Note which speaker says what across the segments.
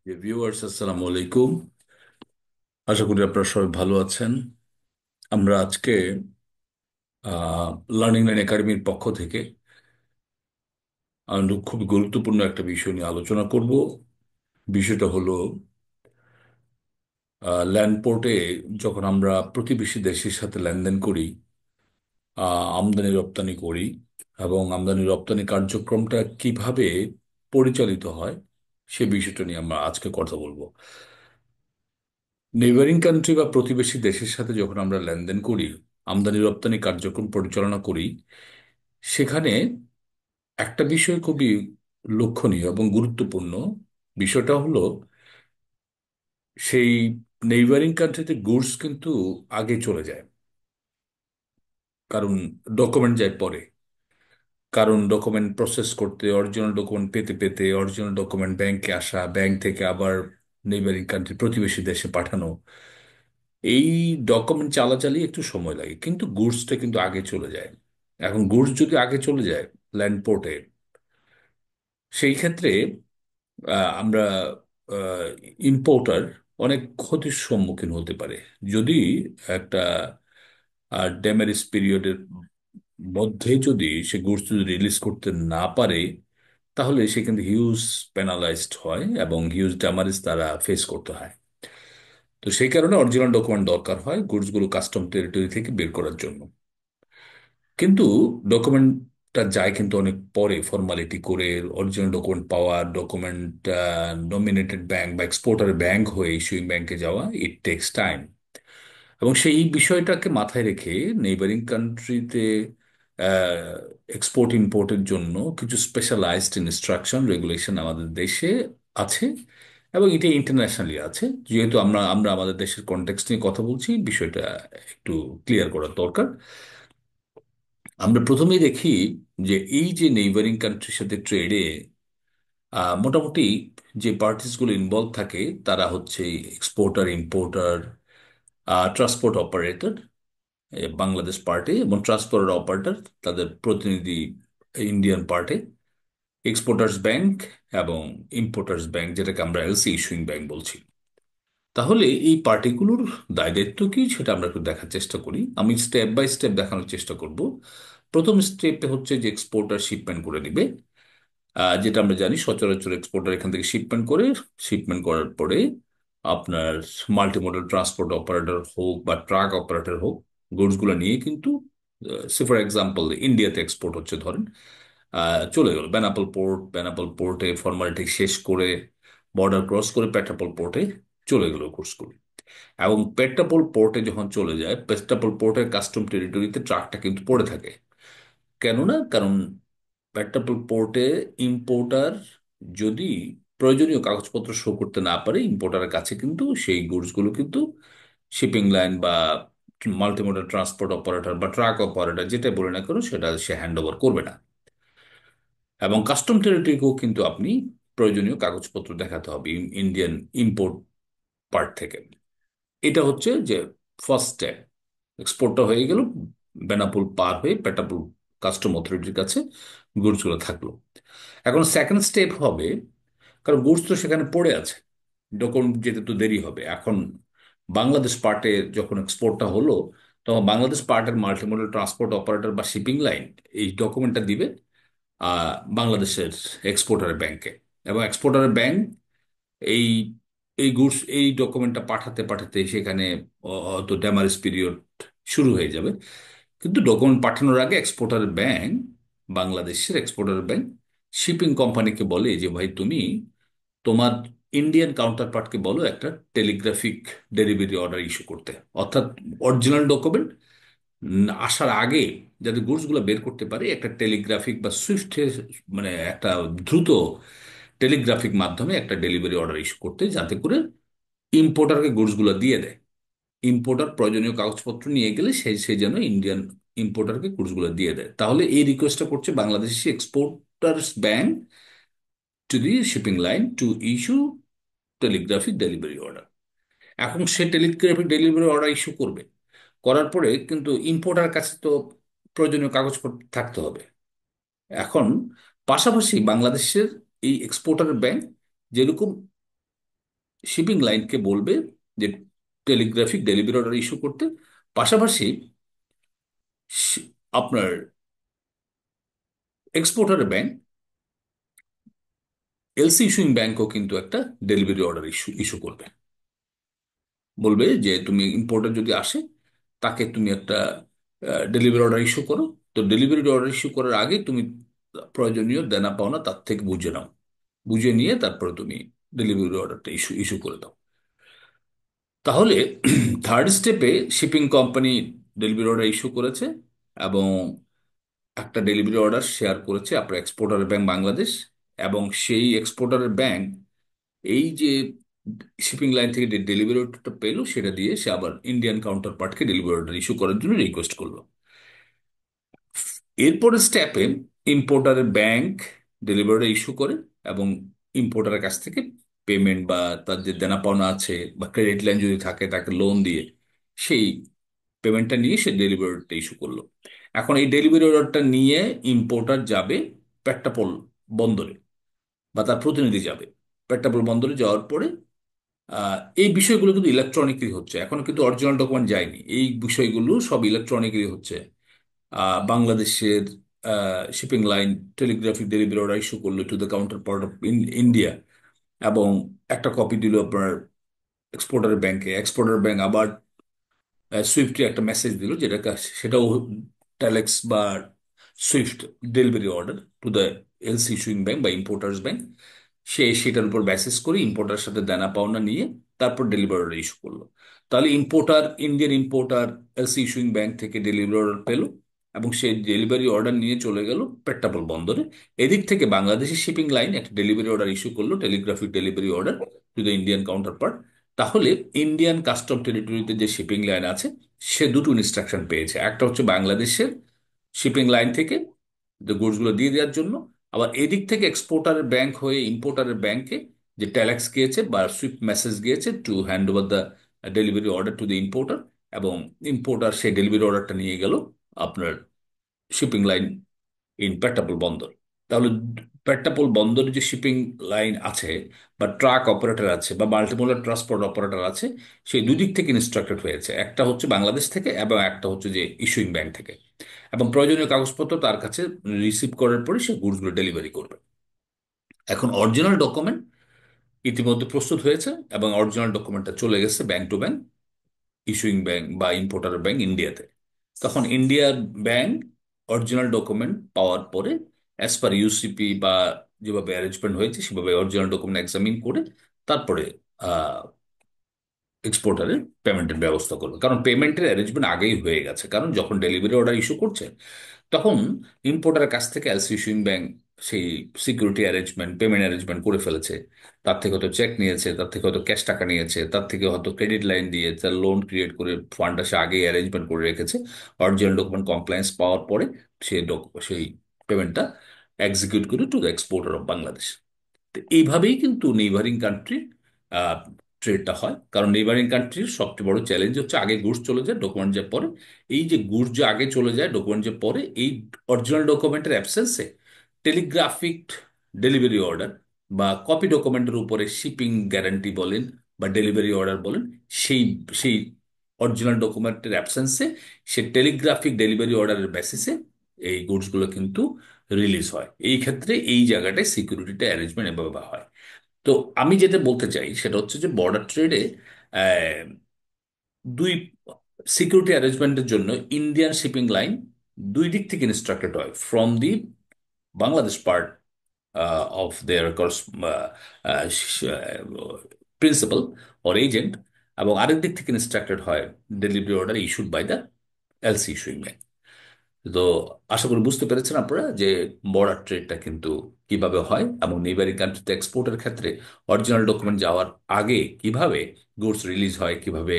Speaker 1: Viewers, আসসালামু আলাইকুম। আশা করি আপনারা সবাই ভালো আছেন। আমরা আজকে লার্নিং লাইন একাডেমির পক্ষ থেকে খুব গুরুত্বপূর্ণ একটা বিষয় নিয়ে আলোচনা করব। বিষয়টা হলো ল্যান্ড পোর্টে যখন আমরা প্রতিবেশী দেশের সাথে লেনদেন করি, আমদানি রপ্তানি করি, এবং আমদানি রপ্তানি কার্যক্রমটা কিভাবে পরিচালিত হয় সে বিষয়টা নিয়ে আমরা আজকে কথা বলবো। নেইবারিং কান্ট্রি বা প্রতিবেশী দেশের সাথে যখন আমরা লেনদেন করি, আমদানি রপ্তানি কার্যক্রম পরিচালনা করি, সেখানে একটা বিষয় খুবই লক্ষণীয় এবং গুরুত্বপূর্ণ। বিষয়টা হলো সেই নেইবারিং কান্ট্রিতে গুডস কিন্তু আগে চলে যায়, কারণ ডকুমেন্ট যায় পরে। কারণ ডকুমেন্ট প্রসেস করতে, অরিজিনাল ডকুমেন্ট পেতে পেতে, অরিজিনাল ডকুমেন্ট ব্যাংকে আসা, ব্যাংক থেকে আবার নেইবারিং কান্ট্রি প্রতিবেশী দেশে পাঠানো, এই ডকুমেন্ট চালাচালি একটু সময় লাগে, কিন্তু গুডসটা কিন্তু আগে চলে যায়। এখন গুডস যদি আগে চলে যায় ল্যান্ড পোর্টে, সেই ক্ষেত্রে আমরা ইম্পোর্টার অনেক ক্ষতির সম্মুখীন হতে পারে। যদি একটা ড্যামেজ পিরিয়ডের মধ্যে যদি সে গুডস যদি রিলিজ করতে না পারে, তাহলে সে কিন্তু হিউজ পেনালাইজড হয় এবং হিউজ ড্যামারেজ তারা ফেস করতে হয়। তো সেই কারণে অরিজিনাল ডকুমেন্ট দরকার হয় গুডসগুলো কাস্টম টেরিটরি থেকে বের করার জন্য। কিন্তু ডকুমেন্টটা যায় কিন্তু অনেক পরে, ফর্মালিটি করে অরিজিনাল ডকুমেন্ট পাওয়া, ডকুমেন্ট নমিনেটেড ব্যাংক বা এক্সপোর্টার ব্যাংক হয়ে ইস্যুইং ব্যাংকে যাওয়া, ইট টেক্স টাইম। এবং সেই বিষয়টাকে মাথায় রেখে নেইবারিং কান্ট্রিতে এক্সপোর্ট ইম্পোর্টের জন্য কিছু স্পেশালাইজড ইনস্ট্রাকশন রেগুলেশন আমাদের দেশে আছে, এবং এটা ইন্টারন্যাশনালি আছে। যেহেতু আমরা আমরা আমাদের দেশের কনটেক্সট নিয়ে কথা বলছি, বিষয়টা একটু ক্লিয়ার করার দরকার। আমরা প্রথমেই দেখি যে এই যে নেইবারিং কান্ট্রির সাথে ট্রেডে মোটামুটি যে পার্টিসগুলো ইনভলভ থাকে, তারা হচ্ছে exporter, importer, transport operator, Bangladesh party, এবং ট্রান্সপোর্ট অপারেটর তাদের প্রতিনিধি ইন্ডিয়ান পার্টি, এক্সপোর্টার্স ব্যাংক এবং ইম্পোর্টার্স ব্যাংক, যেটাকে আমরা এলসি ইস্যুইং ব্যাংক বলছি। তাহলে এই পার্টিগুলোর দায় দায়িত্ব কি সেটা আমরা একটু দেখার চেষ্টা করি। আমি স্টেপ বাই স্টেপ দেখানোর চেষ্টা করব। প্রথম স্টেপে হচ্ছে যে এক্সপোর্টার শিপমেন্ট করে নিবে। যেটা আমরা জানি সচরাচর এক্সপোর্টার এখান থেকে শিপমেন্ট করে, শিপমেন্ট করার পরে আপনার মাল্টিমোডাল ট্রান্সপোর্ট অপারেটর হোক বা ট্রাক অপারেটর হোক, গুডস গুলো নিয়ে কিন্তু সে ফর এক্সাম্পল ইন্ডিয়াতে এক্সপোর্ট হচ্ছে ধরেন, চলে গেল বেনাপোল পোর্ট, বেনাপোল পোর্টে ফর্মালিটি শেষ করে বর্ডার ক্রস করে পেট্রাপোল পোর্টে চলে গেল গুডসগুলো। এবং পেট্রাপোল পোর্টে যখন চলে যায়, পেট্রাপোল পোর্টের কাস্টম টেরিটরিতে ট্রাকটা কিন্তু পড়ে থাকে। কেননা কারণ পেট্রাপোল পোর্টে ইম্পোর্টার যদি প্রয়োজনীয় কাগজপত্র শো করতে না পারে, ইম্পোর্টারের কাছে কিন্তু সেই গুডসগুলো কিন্তু শিপিং লাইন বা মাল্টিমোডাল ট্রান্সপোর্ট অপারেটর বা ট্রাক অপারেটর যেটা বলে না কেন, সেটা সে হ্যান্ড ওভার করবে না। এবং কাস্টম টেরিটরিকেও কিন্তু আপনি প্রয়োজনীয় কাগজপত্র দেখাতে হবে ইন্ডিয়ান ইম্পোর্ট পার্ট থেকে। এটা হচ্ছে যে ফার্স্ট স্টেপ। এক্সপোর্টটা হয়ে গেল, বেনাপোল পার হয়ে পেটাপুল কাস্টম অথরিটির কাছে গুডসগুলো থাকলো। এখন সেকেন্ড স্টেপ হবে, কারণ গুডস তো সেখানে পড়ে আছে, ডকুমেন্ট যেতে তো দেরি হবে। এখন বাংলাদেশ পার্টে যখন এক্সপোর্টটা হলো, তখন বাংলাদেশ পার্টের মাল্টিমোডাল ট্রান্সপোর্ট অপারেটর বা শিপিং লাইন এই ডকুমেন্টটা দিবে বাংলাদেশের এক্সপোর্টারের ব্যাংকে। এবং এক্সপোর্টারের ব্যাংক এই এই গুডস এই ডকুমেন্টটা পাঠাতে পাঠাতে সেখানে হয়তো ড্যামারেজ পিরিয়ড শুরু হয়ে যাবে। কিন্তু ডকুমেন্ট পাঠানোর আগে এক্সপোর্টার ব্যাংক, বাংলাদেশের এক্সপোর্টার ব্যাংক শিপিং কোম্পানিকে বলে যে ভাই তুমি তোমার ইন্ডিয়ান কাউন্টার পার্টকে বলো একটা টেলিগ্রাফিক ডেলিভারি অর্ডার ইস্যু করতে। অর্থাৎ অরিজিনাল ডকুমেন্ট আসার আগে যাতে গুডস গুলো বের করতে পারে, একটা টেলিগ্রাফিক বা সুইফট, মানে একটা দ্রুত টেলিগ্রাফিক মাধ্যমে একটা ডেলিভারি অর্ডার ইস্যু করতে, যাতে করে ইম্পোর্টারকে গুডস গুলো দিয়ে দেয়। ইম্পোর্টার প্রয়োজনীয় কাগজপত্র নিয়ে গেলে সেই সে যেন ইন্ডিয়ান ইম্পোর্টারকে গুডস গুলো দিয়ে দেয়। তাহলে এই রিকোয়েস্টটা করছে Bangladeshi exporters bank to the shipping line to issue telegraphic delivery order. এখন সে টেলিগ্রাফিক ডেলিভারি অর্ডার ইস্যু করবে, করার পরে কিন্তু ইম্পোর্টার কাছে তো প্রয়োজনীয় কাগজপত্র থাকতে হবে। এখন পাশাপাশি বাংলাদেশের এই এক্সপোর্টার ব্যাংক যেরকম শিপিং লাইনকে বলবে যে টেলিগ্রাফিক ডেলিভারি অর্ডার ইস্যু করতে। পাশাপাশি শি- আপনার এক্সপোর্টার ব্যাংক, এলসি ইস্যুইং ব্যাংকও কিন্তু একটা ডেলিভারি অর্ডার ইস্যু ইস্যু করবে। বলবে যে তুমি ইম্পোর্টার যদি আসে, তাকে তুমি একটা ডেলিভারি অর্ডার ইস্যু করো। তো ডেলিভারি অর্ডার ইস্যু করার আগে তুমি প্রয়োজনীয় দেনা পাওনা তার থেকে বুঝে নাও, বুঝে নিয়ে তারপরে তুমি ডেলিভারি অর্ডারটা ইস্যু ইস্যু করে দাও। তাহলে থার্ড স্টেপে shipping company delivery order issue করেছে, এবং একটা ডেলিভারি অর্ডার শেয়ার করেছে আপনার এক্সপোর্টার ব্যাংক বাংলাদেশ। এবং সেই এক্সপোর্টারের ব্যাংক এই যে শিপিং লাইন থেকে যে ডেলিভারি অর্ডারটা পেলো, সেটা দিয়ে সে আবার ইন্ডিয়ান কাউন্টার পার্টকে ডেলিভারি অর্ডার ইস্যু করার জন্য রিকোয়েস্ট করলো। এরপরের স্টেপে ইম্পোর্টারের ব্যাংক ডেলিভারি ইস্যু করে, এবং ইম্পোর্টারের কাছ থেকে পেমেন্ট বা তার যে দেনা পাওনা আছে বা ক্রেডিট লাইন যদি থাকে তাকে লোন দিয়ে সেই পেমেন্টটা নিয়ে সে ডেলিভারিটা ইস্যু করলো। এখন এই ডেলিভারি অর্ডারটা নিয়ে ইম্পোর্টার যাবে পেট্টাপোল বন্দরে, বা তার প্রতিনিধি যাবে পেট্টাপোল বন্দরে। যাওয়ার পরে এই বিষয়গুলো কিন্তু ইলেকট্রনিকলি হচ্ছে, এখনো কিন্তু অরিজিনাল ডকুমেন্ট যায়নি। এই বিষয়গুলো সব ইলেকট্রনিকলি হচ্ছে। বাংলাদেশের shipping line telegraphic delivery order issue করলো to the counter part of India, এবং একটা কপি দিল আপনার এক্সপোর্টার ব্যাংকে। এক্সপোর্টার ব্যাংক আবার সুইফটে একটা মেসেজ দিল, সেটাও টেলেক্স বা Swift delivery order to the LC issuing bank বা ইম্পোর্টার্স ব্যাংক। সে সেটার উপর বেসিস করে ইম্পোর্টার সাথে দেনা পাওনা নিয়ে তারপর ডেলিভারি অর্ডার ইস্যু করলো। তাহলে importer, Indian importer LC issuing bank থেকে ডেলিভারি অর্ডার পেল, এবং সেই ডেলিভারি অর্ডার নিয়ে চলে গেল পেট্টাপোল বন্দরে। এদিক থেকে বাংলাদেশের শিপিং লাইন একটা ডেলিভারি অর্ডার ইস্যু করলো, telegraphic delivery order to the Indian counter part. তাহলে ইন্ডিয়ান কাস্টম টেরিটরিতে যে শিপিং লাইন আছে, সে দুটো ইনস্ট্রাকশন পেয়েছে। একটা হচ্ছে বাংলাদেশের শিপিং লাইন থেকে গুডসগুলো দিয়ে দেওয়ার জন্য, আবার এদিক থেকে এক্সপোর্টারের ব্যাংক হয়ে ইম্পোর্টারের ব্যাংকে যে ট্যালেক্স গিয়েছে বা সুইফট মেসেজ গিয়েছে to hand over the delivery order to the importer. এবং ইম্পোর্টার সেই ডেলিভারি অর্ডারটা নিয়ে গেল আপনার শিপিং লাইন ইন পেট্টাপোল বন্দর। তাহলে পেট্টাপোল বন্দরে যে শিপিং লাইন আছে বা ট্রাক অপারেটর আছে বা মাল্টিমোডাল ট্রান্সপোর্ট অপারেটর আছে, সেই দুই দিক থেকে ইনস্ট্রাক্টেড হয়েছে। একটা হচ্ছে বাংলাদেশ থেকে এবং একটা হচ্ছে যে ইস্যুইং ব্যাংক থেকে। এবং প্রয়োজনীয় কাগজপত্র তার কাছে রিসিভ করার পরে সে গুডসগুলো ডেলিভারি করবে। এখন অরিজিনাল ডকুমেন্ট ইতিমধ্যে প্রস্তুত হয়েছে, এবং অরিজিনাল ডকুমেন্টটা চলে গেছে bank to bank, issuing bank বা ইম্পোর্টার ব্যাংক ইন্ডিয়াতে। তখন ইন্ডিয়ার ব্যাংক অরিজিনাল ডকুমেন্ট পাওয়ার পরে অ্যাজ পার ইউসিপি বা যেভাবে অ্যারেঞ্জমেন্ট হয়েছে সেভাবে অরিজিনাল ডকুমেন্ট এক্সামিন করে তারপরে এক্সপোর্টারের পেমেন্টের ব্যবস্থা করবে। কারণ পেমেন্টের অ্যারেঞ্জমেন্ট আগেই হয়ে গেছে, কারণ যখন ডেলিভারি অর্ডার ইস্যু করছে তখন ইম্পোর্টারের কাছ থেকে এলসি ইস্যুইং ব্যাংক সেই সিকিউরিটি অ্যারেঞ্জমেন্ট, পেমেন্ট অ্যারেঞ্জমেন্ট করে ফেলেছে। তার থেকে হয়তো চেক নিয়েছে, তার থেকে হয়তো ক্যাশ টাকা নিয়েছে, তার থেকে হয়তো ক্রেডিট লাইন দিয়ে তার লোন ক্রিয়েট করে ফান্ডটা সে আগেই অ্যারেঞ্জমেন্ট করে রেখেছে। অরিজিনাল ডকুমেন্ট কমপ্লায়েন্স পাওয়ার পরে সেই পেমেন্টটা এক্সিকিউট করে to the exporter of Bangladesh. তো এইভাবেই কিন্তু নেইবারিং কান্ট্রির ট্রেডটা হয়। কারণ নেইবারিং কান্ট্রির সবচেয়ে বড় চ্যালেঞ্জ হচ্ছে আগে গুডস চলে যায়, ডকুমেন্ট যে পরে। এই যে গুডস যে আগে চলে যায়, ডকুমেন্ট যে পরে, এই অরিজিনাল ডকুমেন্টের অ্যাবসেন্সে টেলিগ্রাফিক ডেলিভারি অর্ডার বা কপি ডকুমেন্টের উপরে শিপিং গ্যারান্টি বলেন বা ডেলিভারি অর্ডার বলেন, সেই সেই অরিজিনাল ডকুমেন্টের অ্যাবসেন্সে সে টেলিগ্রাফিক ডেলিভারি অর্ডারের বেসিসে এই গুডসগুলো কিন্তু রিলিজ হয়। এই ক্ষেত্রে এই জায়গাটায় সিকিউরিটিটা অ্যারেঞ্জমেন্ট এভাবে হয়। তো আমি যেটা বলতে চাই সেটা হচ্ছে যে বর্ডার ট্রেডে দুই সিকিউরিটি অ্যারেঞ্জমেন্টের জন্য ইন্ডিয়ান শিপিং লাইন দুই দিক থেকে ইনস্ট্রাক্টেড হয়, from the Bangladesh part of their principal or agent, এবং আরেক দিক থেকে ইনস্ট্রাক্টেড হয় delivery order issued by the LC issuing bank. তো আশা করি বুঝতে পেরেছেন আপনারা যে বর্ডার ট্রেডটা কিন্তু কিভাবে হয়, এবং নেইবারিং কান্ট্রিতে এক্সপোর্টের ক্ষেত্রে অরিজিনাল ডকুমেন্ট যাওয়ার আগে কিভাবে গুডস রিলিজ হয়, কিভাবে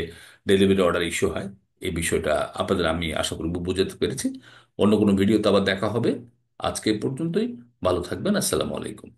Speaker 1: ডেলিভারি অর্ডার ইস্যু হয়। এই বিষয়টা আপনাদের আমি আশা করি বুঝাতে পেরেছি। অন্য কোনো ভিডিওতে আবার দেখা হবে। আজকে এ পর্যন্তই। ভালো থাকবেন। আসসালামু আলাইকুম।